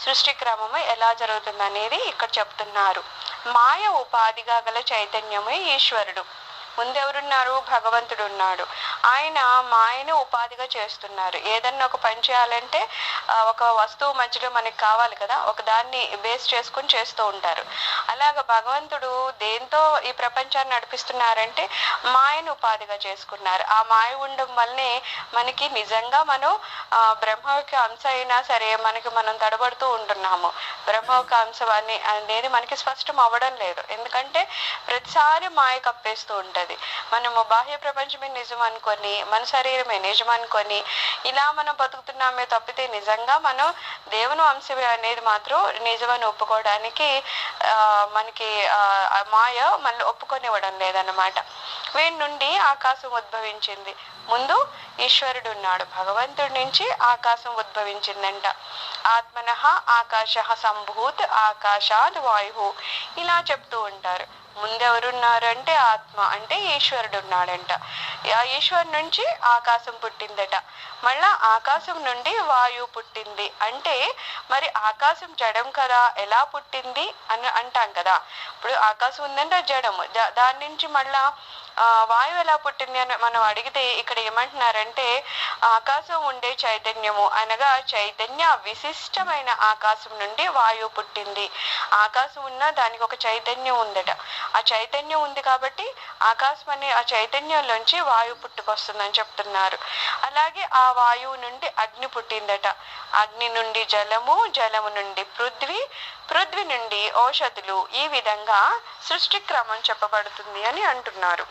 సృష్టి క్రమము ఎలా జరుగుతుంది అనేది ఇక్కడ చెప్తున్నారు. మాయ ఉపాధిగా గల చైతన్యమే ఈశ్వరుడు. ముందెవరున్నారు? భగవంతుడు ఉన్నాడు. ఆయన మాయను ఉపాధిగా చేస్తున్నారు. ఏదన్నా ఒక పని చేయాలంటే ఒక వస్తువు మధ్యలో మనకి కావాలి కదా, ఒక దాన్ని బేస్ చేసుకుని చేస్తూ ఉంటారు. అలాగ భగవంతుడు దేంతో ఈ ప్రపంచాన్ని నడిపిస్తున్నారంటే మాయను ఉపాధిగా చేసుకున్నారు. ఆ మాయ ఉండడం వల్లనే మనకి నిజంగా మనం బ్రహ్మ యొక్క అంశ అయినా సరే మనకి మనం తడబడుతూ ఉంటున్నాము. బ్రహ్మ యొక్క అంశం అనేది మనకి స్పష్టం అవ్వడం లేదు. ఎందుకంటే ప్రతిసారి మాయ కప్పేస్తూ ఉంటుంది. మనము బాహ్య ప్రపంచమే నిజం అనుకొని, మన శరీరమే నిజం అనుకొని ఇలా మనం బతుకుతున్నామే తప్పితే నిజంగా మనం దేవుని అంశమే అనేది మాత్రం నిజమని ఒప్పుకోవడానికి మనకి మాయ మళ్ళీ ఒప్పుకొనివ్వడం లేదన్నమాట. వీడి నుండి ఆకాశం ఉద్భవించింది. ముందు ఈశ్వరుడు ఉన్నాడు, భగవంతుడి నుంచి ఆకాశం ఉద్భవించిందంట. ఆత్మనః ఆకాశ సంభూత్ ఆకాశాద్ వాయు ఇలా చెప్తూ ఉంటారు. ముందెవరున్నారు అంటే ఆత్మ అంటే ఈశ్వరుడు ఉన్నాడంట. ఆ ఈశ్వరు నుంచి ఆకాశం పుట్టిందట. మళ్ళా ఆకాశం నుండి వాయువు పుట్టింది అంటే మరి ఆకాశం జడం కదా, ఎలా పుట్టింది అని అంటాం కదా. ఇప్పుడు ఆకాశం ఉందంటే జడము, దాని నుంచి మళ్ళా వాయువు ఎలా పుట్టింది అని మనం అడిగితే ఇక్కడ ఏమంటున్నారంటే ఆకాశం ఉండే చైతన్యము అనగా చైతన్య విశిష్టమైన ఆకాశం నుండి వాయువు పుట్టింది. ఆకాశం ఉన్నా దానికి ఒక చైతన్యం ఉందట. ఆ చైతన్యం ఉంది కాబట్టి ఆకాశం అనే ఆ చైతన్యంలోంచి వాయువు పుట్టుకొస్తుందని చెప్తున్నారు. అలాగే ఆ వాయువు నుండి అగ్ని పుట్టిందట. అగ్ని నుండి జలము, జలము నుండి పృథ్వీ, పృథ్వీ నుండి ఔషధులు. ఈ విధంగా సృష్టి క్రమం చెప్పబడుతుంది అని అంటున్నారు.